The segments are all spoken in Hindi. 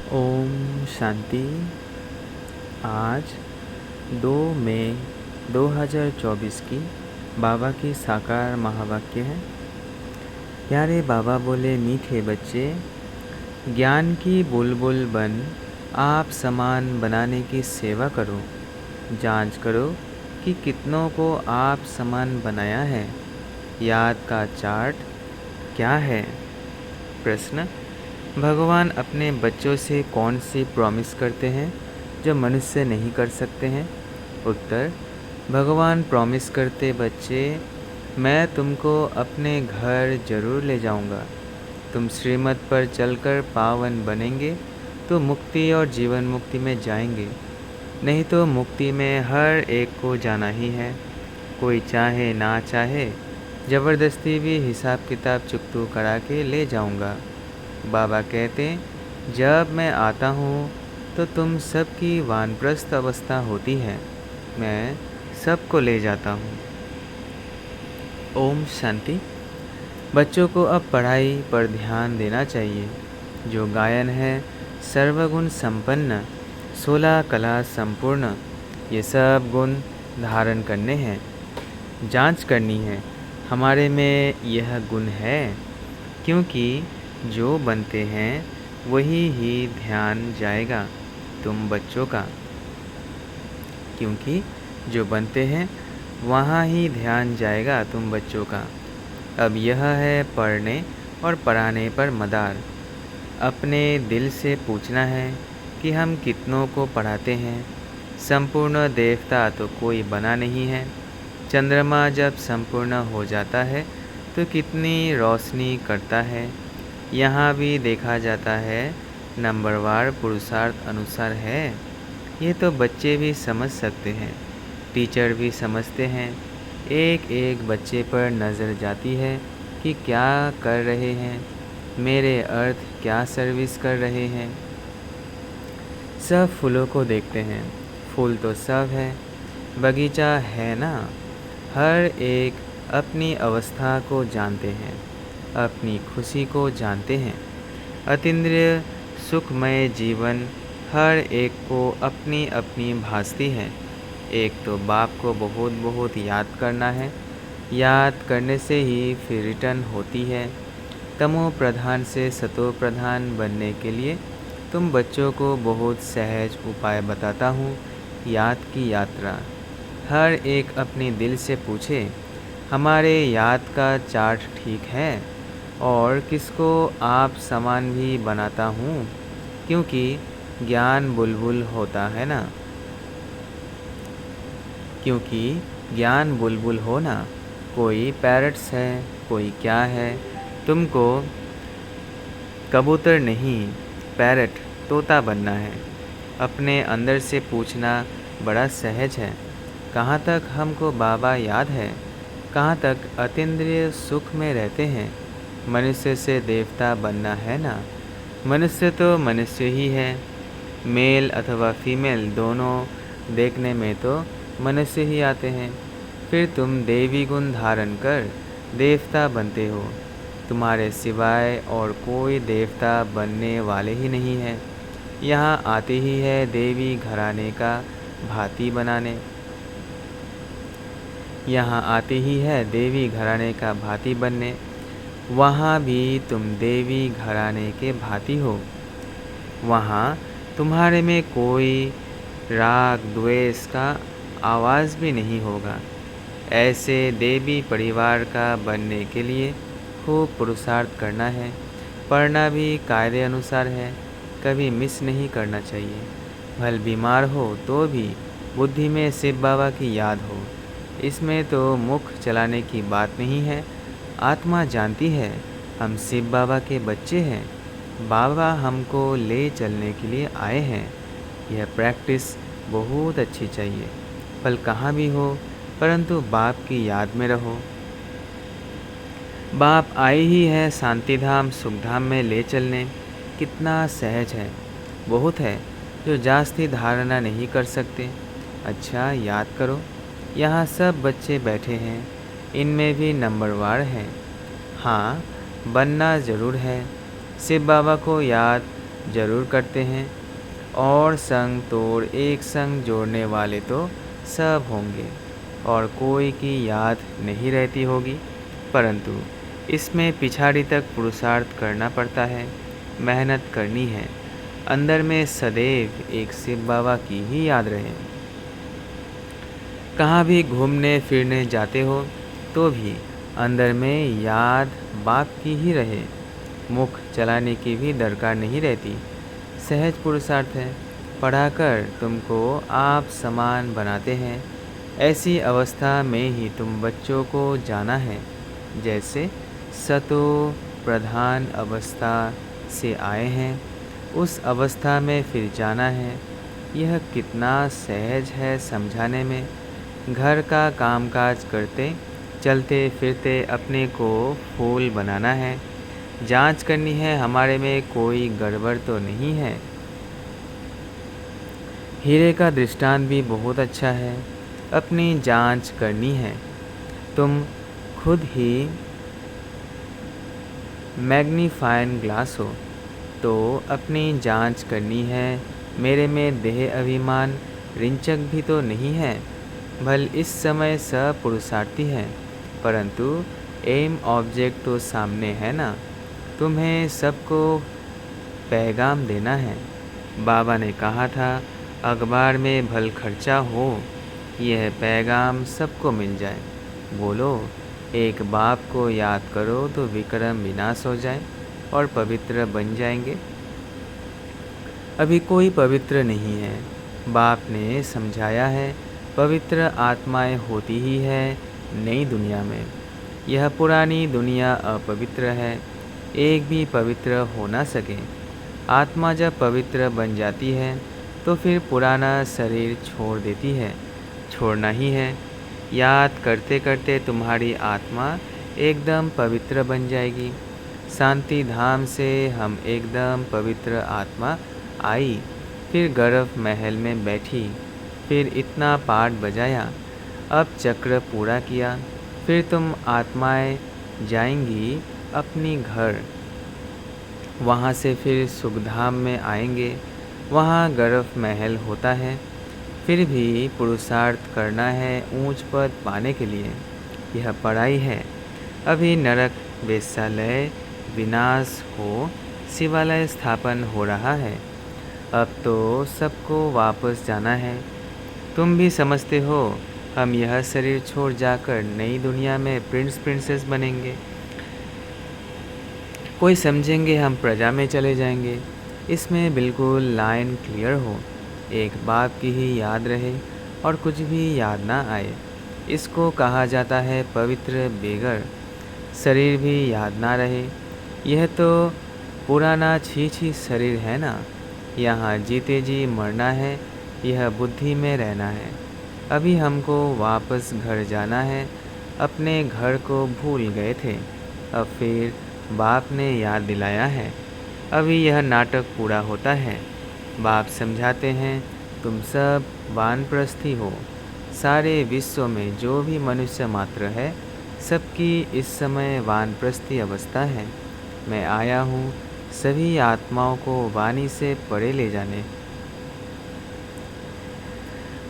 ओम शांति। आज 2 मई 2024 की बाबा की साकार महावाक्य है। प्यारे बाबा बोले, मीठे बच्चे, ज्ञान की बुलबुल बन आप समान बनाने की सेवा करो। जांच करो कि कितनों को आप समान बनाया है। याद का चार्ट क्या है? प्रश्न: भगवान अपने बच्चों से कौन सी प्रॉमिस करते हैं जो मनुष्य नहीं कर सकते हैं? उत्तर: भगवान प्रॉमिस करते, बच्चे मैं तुमको अपने घर जरूर ले जाऊंगा। तुम श्रीमत पर चलकर पावन बनेंगे तो मुक्ति और जीवन मुक्ति में जाएंगे, नहीं तो मुक्ति में हर एक को जाना ही है। कोई चाहे ना चाहे ज़बरदस्ती भी हिसाब किताब चुकतू करा के ले जाऊंगा। बाबा कहते, जब मैं आता हूँ तो तुम सबकी वानप्रस्थ अवस्था होती है, मैं सबको ले जाता हूँ। ओम शांति। बच्चों को अब पढ़ाई पर ध्यान देना चाहिए। जो गायन है सर्वगुण संपन्न, 16 कला संपूर्ण, ये सब गुण धारण करने हैं। जांच करनी है हमारे में यह गुण है, क्योंकि जो बनते हैं वही ही ध्यान जाएगा तुम बच्चों का। क्योंकि जो बनते हैं वहाँ ही ध्यान जाएगा तुम बच्चों का। अब यह है पढ़ने और पढ़ाने पर मदार। अपने दिल से पूछना है कि हम कितनों को पढ़ाते हैं। संपूर्ण देवता तो कोई बना नहीं है। चंद्रमा जब संपूर्ण हो जाता है तो कितनी रोशनी करता है। यहाँ भी देखा जाता है, नंबरवार पुरुषार्थ अनुसार है। ये तो बच्चे भी समझ सकते हैं, टीचर भी समझते हैं। एक एक बच्चे पर नज़र जाती है कि क्या कर रहे हैं, मेरे अर्थ क्या सर्विस कर रहे हैं। सब फूलों को देखते हैं, फूल तो सब है, बगीचा है ना। हर एक अपनी अवस्था को जानते हैं, अपनी खुशी को जानते हैं। अतीन्द्रिय सुखमय जीवन हर एक को अपनी अपनी भासती है। एक तो बाप को बहुत बहुत याद करना है, याद करने से ही फिर रिटर्न होती है। तमो प्रधान से सतो प्रधान बनने के लिए तुम बच्चों को बहुत सहज उपाय बताता हूँ। याद की यात्रा। हर एक अपने दिल से पूछे, हमारे याद का चार्ट ठीक है और किसको आप समान भी बनाता हूँ? क्योंकि ज्ञान बुलबुल होता है ना। क्योंकि ज्ञान बुलबुल हो ना। कोई पैरट्स है, कोई क्या है। तुमको कबूतर नहीं, पैरट तोता बनना है। अपने अंदर से पूछना बड़ा सहज है, कहाँ तक हमको बाबा याद है, कहाँ तक अतीन्द्रिय सुख में रहते हैं। मनुष्य से देवता बनना है ना। मनुष्य तो मनुष्य ही है, मेल अथवा फीमेल दोनों देखने में तो मनुष्य ही आते हैं। फिर तुम देवी गुण धारण कर देवता बनते हो। तुम्हारे सिवाय और कोई देवता बनने वाले ही नहीं है। यहाँ आते ही है देवी घराने का भांति बनाने। यहाँ आते ही है देवी घराने का भांति बनने। वहाँ भी तुम देवी घराने के भांति हो। वहाँ तुम्हारे में कोई राग द्वेष का आवाज़ भी नहीं होगा। ऐसे देवी परिवार का बनने के लिए खूब पुरुषार्थ करना है। पढ़ना भी कायदे अनुसार है, कभी मिस नहीं करना चाहिए। भले बीमार हो तो भी बुद्धि में शिव बाबा की याद हो। इसमें तो मुख चलाने की बात नहीं है। आत्मा जानती है हम शिव बाबा के बच्चे हैं। बाबा हमको ले चलने के लिए आए हैं। यह प्रैक्टिस बहुत अच्छी चाहिए। फल कहाँ भी हो, परंतु बाप की याद में रहो। बाप आए ही है शांतिधाम सुखधाम में ले चलने। कितना सहज है, बहुत है जो जास्ती धारणा नहीं कर सकते। अच्छा याद करो, यहाँ सब बच्चे बैठे हैं, इनमें भी नंबरवार हैं। हाँ, बनना ज़रूर है। शिव बाबा को याद जरूर करते हैं, और संग तोड़ एक संग जोड़ने वाले तो सब होंगे, और कोई की याद नहीं रहती होगी। परंतु इसमें पिछाड़ी तक पुरुषार्थ करना पड़ता है, मेहनत करनी है। अंदर में सदैव एक शिव बाबा की ही याद रहे। कहाँ भी घूमने फिरने जाते हो तो भी अंदर में याद बाप की ही रहे। मुख चलाने की भी दरकार नहीं रहती। सहज पुरुषार्थ है। पढ़ाकर तुमको आप समान बनाते हैं। ऐसी अवस्था में ही तुम बच्चों को जाना है। जैसे सतो प्रधान अवस्था से आए हैं, उस अवस्था में फिर जाना है। यह कितना सहज है समझाने में। घर का कामकाज करते चलते फिरते अपने को फूल बनाना है। जांच करनी है हमारे में कोई गड़बड़ तो नहीं है। हीरे का दृष्टांत भी बहुत अच्छा है। अपनी जांच करनी है। तुम खुद ही मैग्नीफाइंग ग्लास हो, तो अपनी जांच करनी है। मेरे में देह अभिमान रिंचक भी तो नहीं है। भल इस समय सब पुरुषार्थी है, परंतु एम ऑब्जेक्ट तो सामने है ना। तुम्हें सबको पैगाम देना है। बाबा ने कहा था, अखबार में भल खर्चा हो, यह पैगाम सबको मिल जाए। बोलो, एक बाप को याद करो तो विक्रम विनाश हो जाए और पवित्र बन जाएंगे। अभी कोई पवित्र नहीं है। बाप ने समझाया है, पवित्र आत्माएं होती ही है नई दुनिया में। यह पुरानी दुनिया अपवित्र है, एक भी पवित्र हो ना सके। आत्मा जब पवित्र बन जाती है तो फिर पुराना शरीर छोड़ देती है। छोड़ना ही है। याद करते करते तुम्हारी आत्मा एकदम पवित्र बन जाएगी। शांति धाम से हम एकदम पवित्र आत्मा आई, फिर गर्भ महल में बैठी, फिर इतना पाठ बजाया, अब चक्र पूरा किया। फिर तुम आत्माएं जाएंगी अपनी घर। वहाँ से फिर सुखधाम में आएंगे। वहाँ गर्भ महल होता है। फिर भी पुरुषार्थ करना है ऊंच पद पाने के लिए। यह पढ़ाई है। अभी नरक वेश्यालय विनाश हो, शिवालय स्थापन हो रहा है। अब तो सबको वापस जाना है। तुम भी समझते हो, हम यह शरीर छोड़ जाकर नई दुनिया में प्रिंस प्रिंसेस बनेंगे। कोई समझेंगे हम प्रजा में चले जाएंगे। इसमें बिल्कुल लाइन क्लियर हो। एक बाप की ही याद रहे और कुछ भी याद ना आए। इसको कहा जाता है पवित्र बेगर। शरीर भी याद ना रहे। यह तो पुराना छी शरीर है ना। यहाँ जीते जी मरना है, यह बुद्धि में रहना है। अभी हमको वापस घर जाना है। अपने घर को भूल गए थे, अब फिर बाप ने याद दिलाया है। अभी यह नाटक पूरा होता है। बाप समझाते हैं, तुम सब वानप्रस्थी हो। सारे विश्व में जो भी मनुष्य मात्र है, सबकी इस समय वानप्रस्थी अवस्था है। मैं आया हूँ सभी आत्माओं को वाणी से परे ले जाने।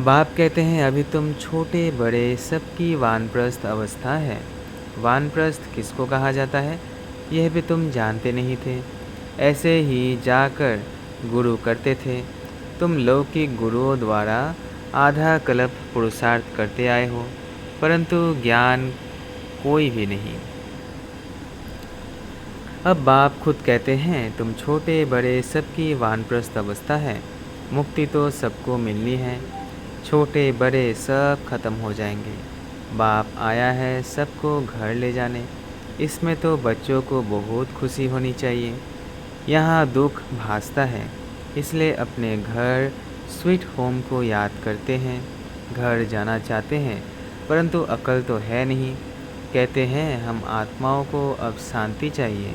बाप कहते हैं, अभी तुम छोटे बड़े सबकी वानप्रस्थ अवस्था है। वानप्रस्थ किसको कहा जाता है, यह भी तुम जानते नहीं थे। ऐसे ही जाकर गुरु करते थे। तुम लौकिक गुरुओं द्वारा आधा कल्प पुरुषार्थ करते आए हो, परंतु ज्ञान कोई भी नहीं। अब बाप खुद कहते हैं, तुम छोटे बड़े सबकी वानप्रस्थ अवस्था है। मुक्ति तो सबको मिलनी है। छोटे बड़े सब खत्म हो जाएंगे। बाप आया है सबको घर ले जाने। इसमें तो बच्चों को बहुत खुशी होनी चाहिए। यहाँ दुख भासता है, इसलिए अपने घर स्वीट होम को याद करते हैं। घर जाना चाहते हैं, परंतु अकल तो है नहीं। कहते हैं हम आत्माओं को अब शांति चाहिए।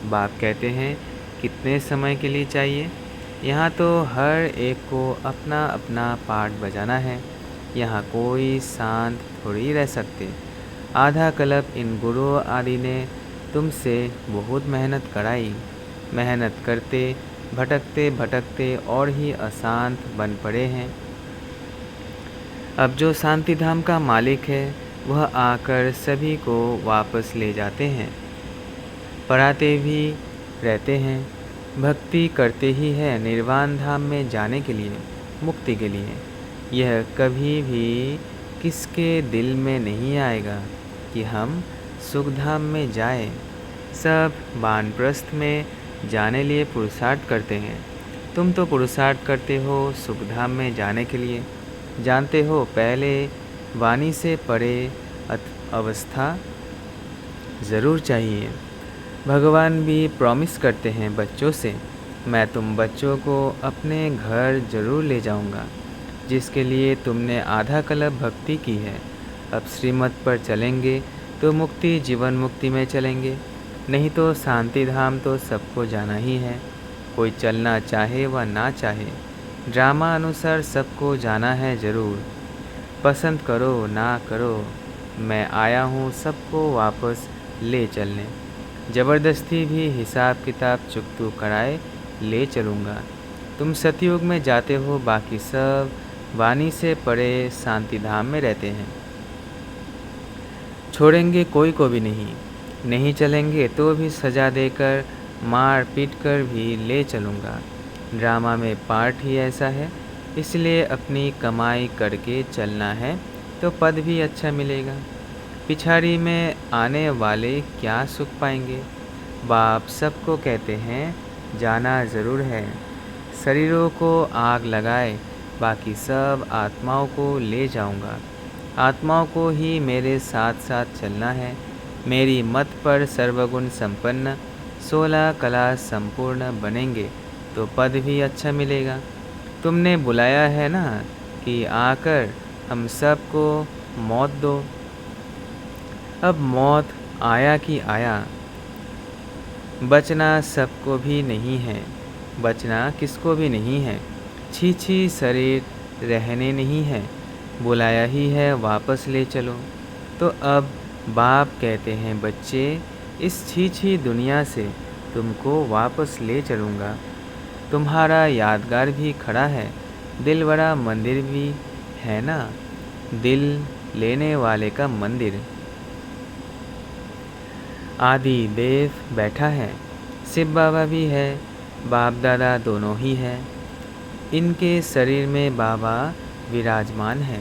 बाप कहते हैं, कितने समय के लिए चाहिए। यहाँ तो हर एक को अपना अपना पार्ट बजाना है। यहाँ कोई शांत थोड़ी रह सकते। आधा कल्प इन गुरु आदि ने तुमसे बहुत मेहनत कराई। मेहनत करते भटकते भटकते और ही अशांत बन पड़े हैं। अब जो शांति धाम का मालिक है वह आकर सभी को वापस ले जाते हैं, पढ़ाते भी रहते हैं। भक्ति करते ही है निर्वाण धाम में जाने के लिए, मुक्ति के लिए। यह कभी भी किसके दिल में नहीं आएगा कि हम सुखधाम में जाएं। सब वानप्रस्थ में जाने लिए पुरुषार्थ करते हैं। तुम तो पुरुषार्थ करते हो सुखधाम में जाने के लिए। जानते हो पहले वाणी से परे अवस्था ज़रूर चाहिए। भगवान भी प्रॉमिस करते हैं बच्चों से, मैं तुम बच्चों को अपने घर ज़रूर ले जाऊंगा, जिसके लिए तुमने आधा कल्प भक्ति की है। अब श्रीमत पर चलेंगे तो मुक्ति जीवन मुक्ति में चलेंगे, नहीं तो शांति धाम तो सबको जाना ही है। कोई चलना चाहे व ना चाहे, ड्रामा अनुसार सबको जाना है ज़रूर। पसंद करो ना करो, मैं आया हूँ सबको वापस ले चलने। ज़बरदस्ती भी हिसाब किताब चुकतू कराए ले चलूँगा। तुम सतयुग में जाते हो, बाकी सब वाणी से परे शांति धाम में रहते हैं। छोड़ेंगे कोई को भी नहीं, नहीं चलेंगे तो भी सज़ा देकर मार पीट कर भी ले चलूँगा। ड्रामा में पार्ट ही ऐसा है, इसलिए अपनी कमाई करके चलना है तो पद भी अच्छा मिलेगा। पिछाड़ी में आने वाले क्या सुख पाएंगे। बाप सबको कहते हैं जाना ज़रूर है। शरीरों को आग लगाए, बाकी सब आत्माओं को ले जाऊंगा। आत्माओं को ही मेरे साथ साथ चलना है। मेरी मत पर सर्वगुण संपन्न 16 कला संपूर्ण बनेंगे तो पद भी अच्छा मिलेगा। तुमने बुलाया है ना कि आकर हम सबको मौत दो। अब मौत आया कि आया, बचना सबको भी नहीं है, बचना किसको भी नहीं है। छी छी शरीर रहने नहीं है, बुलाया ही है वापस ले चलो। तो अब बाप कहते हैं बच्चे, इस छी छी दुनिया से तुमको वापस ले चलूँगा। तुम्हारा यादगार भी खड़ा है, दिल बड़ा मंदिर भी है ना, दिल लेने वाले का मंदिर। आदि देव बैठा है, शिव बाबा भी है, बाप दादा दोनों ही है। इनके शरीर में बाबा विराजमान है।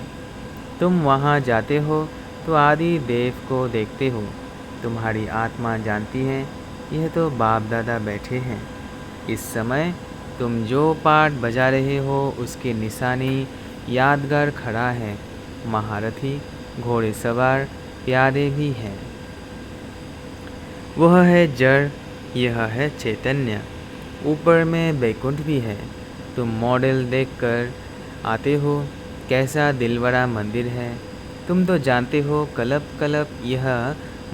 तुम वहाँ जाते हो तो आदि देव को देखते हो। तुम्हारी आत्मा जानती है यह तो बाप दादा बैठे हैं। इस समय तुम जो पाठ बजा रहे हो उसकी निशानी यादगार खड़ा है। महारथी, घोड़े सवार, प्यादे भी हैं। वह है जड़, यह है चैतन्य। ऊपर में वैकुंठ भी है। तुम मॉडल देखकर आते हो, कैसा दिलबड़ा मंदिर है। तुम तो जानते हो कलप कलप यह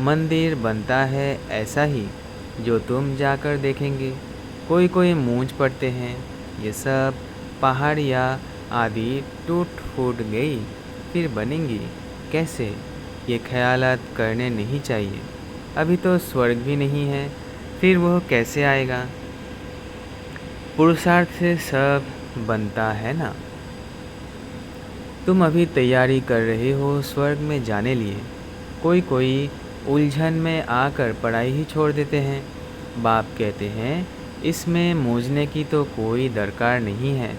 मंदिर बनता है, ऐसा ही जो तुम जाकर देखेंगे। कोई कोई मूंझ पड़ते हैं, ये सब पहाड़ियाँ आदि टूट फूट गई फिर बनेंगी कैसे, ये ख्यालात करने नहीं चाहिए। अभी तो स्वर्ग भी नहीं है, फिर वह कैसे आएगा। पुरुषार्थ से सब बनता है ना। तुम अभी तैयारी कर रहे हो स्वर्ग में जाने लिए। कोई कोई उलझन में आकर पढ़ाई ही छोड़ देते हैं। बाप कहते हैं इसमें मूझने की तो कोई दरकार नहीं है।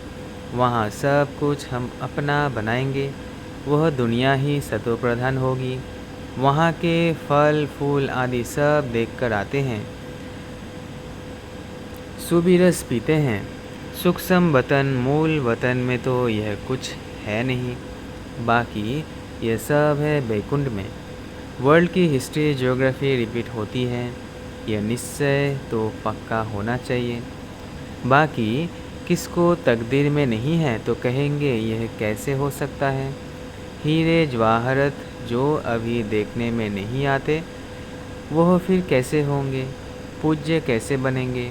वहाँ सब कुछ हम अपना बनाएंगे। वह दुनिया ही सतो प्रधान होगी। वहाँ के फल फूल आदि सब देखकर आते हैं। सुबीरस पीते हैं। सूक्ष्म वतन मूल वतन में तो यह कुछ है नहीं, बाकी यह सब है बैकुंठ में। वर्ल्ड की हिस्ट्री ज्योग्राफी रिपीट होती है, यह निश्चय तो पक्का होना चाहिए। बाकी किसको तकदीर में नहीं है तो कहेंगे यह कैसे हो सकता है। हीरे जवाहरत जो अभी देखने में नहीं आते वह फिर कैसे होंगे, पूज्य कैसे बनेंगे।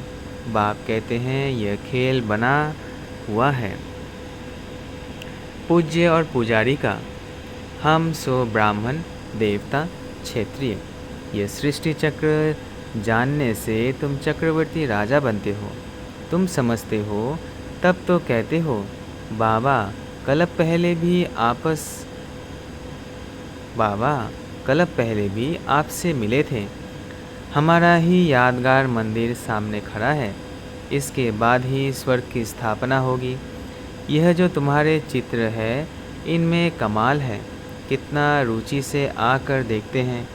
बाप कहते हैं यह खेल बना हुआ है पूज्य और पुजारी का। हम सो ब्राह्मण देवता क्षत्रिय। यह सृष्टि चक्र जानने से तुम चक्रवर्ती राजा बनते हो। तुम समझते हो तब तो कहते हो बाबा कल पहले भी आपस बाबा कल पहले भी आपसे मिले थे। हमारा ही यादगार मंदिर सामने खड़ा है। इसके बाद ही स्वर्ग की स्थापना होगी। यह जो तुम्हारे चित्र है इनमें कमाल है। कितना रुचि से आकर देखते हैं।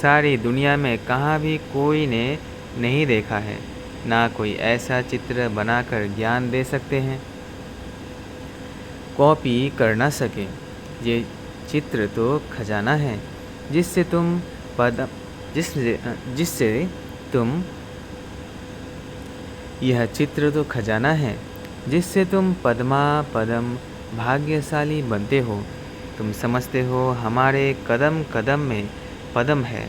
सारी दुनिया में कहाँ भी कोई ने नहीं देखा है। ना कोई ऐसा चित्र बनाकर ज्ञान दे सकते हैं। कॉपी कर ना सके। ये चित्र तो खजाना है जिससे तुम पद जिससे जिससे तुम यह चित्र तो खजाना है जिससे तुम पद्मा पदम भाग्यशाली बनते हो। तुम समझते हो हमारे कदम कदम में पदम है।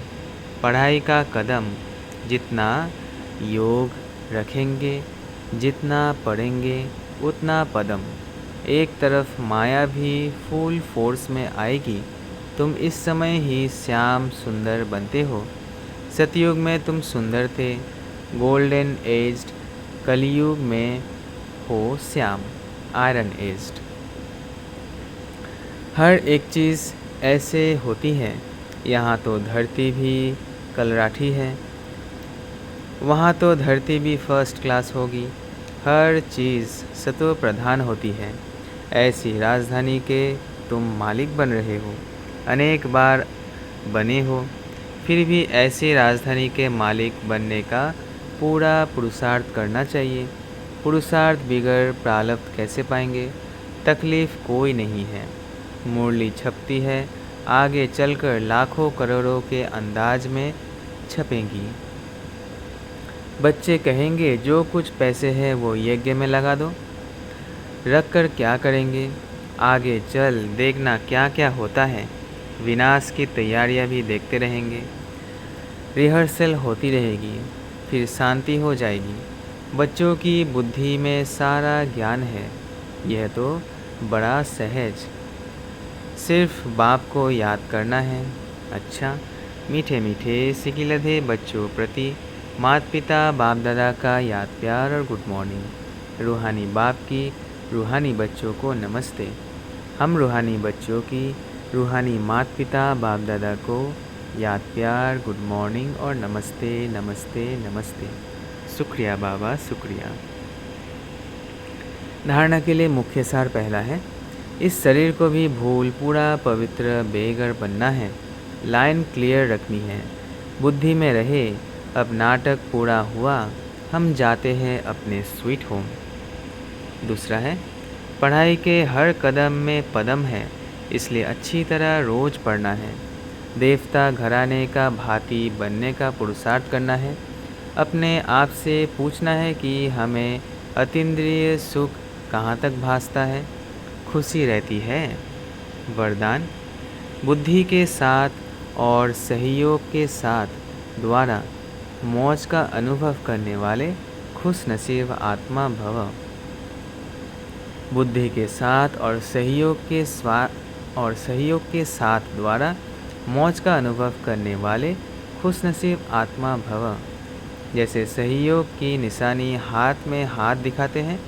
पढ़ाई का कदम जितना योग रखेंगे जितना पढ़ेंगे उतना पदम। एक तरफ माया भी फुल फोर्स में आएगी। तुम इस समय ही श्याम सुंदर बनते हो। सतयुग में तुम सुंदर थे, गोल्डन एज्ड। कलयुग में हो श्याम, आयरन एज्ड। हर एक चीज़ ऐसे होती है। यहाँ तो धरती भी कलराठी है, वहाँ तो धरती भी फर्स्ट क्लास होगी। हर चीज़ सतो प्रधान होती है। ऐसी राजधानी के तुम मालिक बन रहे हो। अनेक बार बने हो, फिर भी ऐसी राजधानी के मालिक बनने का पूरा पुरुषार्थ करना चाहिए। पुरुषार्थ बिगर प्रारब्ध कैसे पाएंगे? तकलीफ़ कोई नहीं है। मुरली छपती है, आगे चलकर लाखों करोड़ों के अंदाज में छपेंगी। बच्चे कहेंगे जो कुछ पैसे हैं वो यज्ञ में लगा दो। रख कर क्या करेंगे? आगे चल देखना क्या क्या होता है। विनाश की तैयारियां भी देखते रहेंगे। रिहर्सल होती रहेगी, फिर शांति हो जाएगी। बच्चों की बुद्धि में सारा ज्ञान है। यह तो बड़ा सहज, सिर्फ बाप को याद करना है। अच्छा, मीठे मीठे सिकिलधे बच्चों प्रति माता पिता बाप दादा का याद प्यार और गुड मॉर्निंग। रूहानी बाप की रूहानी बच्चों को नमस्ते। हम रूहानी बच्चों की रूहानी माता पिता बाप दादा को याद प्यार गुड मॉर्निंग और नमस्ते नमस्ते नमस्ते। शुक्रिया बाबा, शुक्रिया। धारणा के लिए मुख्य सार पहला है, इस शरीर को भी भूल पूरा पवित्र बेगर बनना है। लाइन क्लियर रखनी है, बुद्धि में रहे। अब नाटक पूरा हुआ, हम जाते हैं अपने स्वीट होम। दूसरा है, पढ़ाई के हर कदम में पदम है, इसलिए अच्छी तरह रोज पढ़ना है। देवता घराने का भांति बनने का पुरुषार्थ करना है। अपने आप से पूछना है कि हमें अतीन्द्रिय सुख कहाँ तक भासता है, खुशी रहती है। वरदान, बुद्धि के साथ और सहयोग के साथ द्वारा मौज का अनुभव करने वाले खुश नसीब आत्मा भव। बुद्धि के साथ और सहयोग के साथ द्वारा मौज का अनुभव करने वाले खुश नसीब आत्मा भव। जैसे सहयोग की निशानी हाथ में हाथ दिखाते हैं,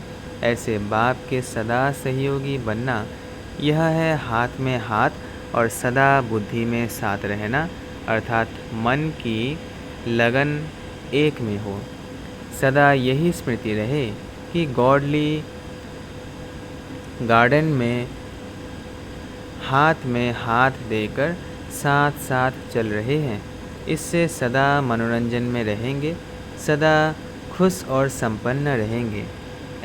ऐसे बाप के सदा सहयोगी बनना। यह है हाथ में हाथ और सदा बुद्धि में साथ रहना, अर्थात मन की लगन एक में हो। सदा यही स्मृति रहे कि गॉडली गार्डन में हाथ देकर साथ साथ चल रहे हैं। इससे सदा मनोरंजन में रहेंगे, सदा खुश और संपन्न रहेंगे।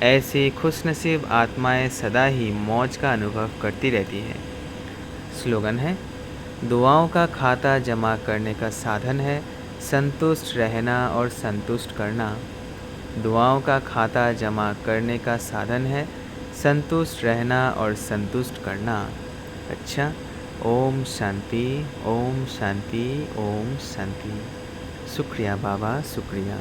ऐसी खुशनसीब आत्माएं सदा ही मौज का अनुभव करती रहती है। स्लोगन है, दुआओं का खाता जमा करने का साधन है संतुष्ट रहना और संतुष्ट करना। दुआओं का खाता जमा करने का साधन है संतुष्ट रहना और संतुष्ट करना। अच्छा, ओम शांति, ओम शांति, ओम शांति। शुक्रिया बाबा, शुक्रिया।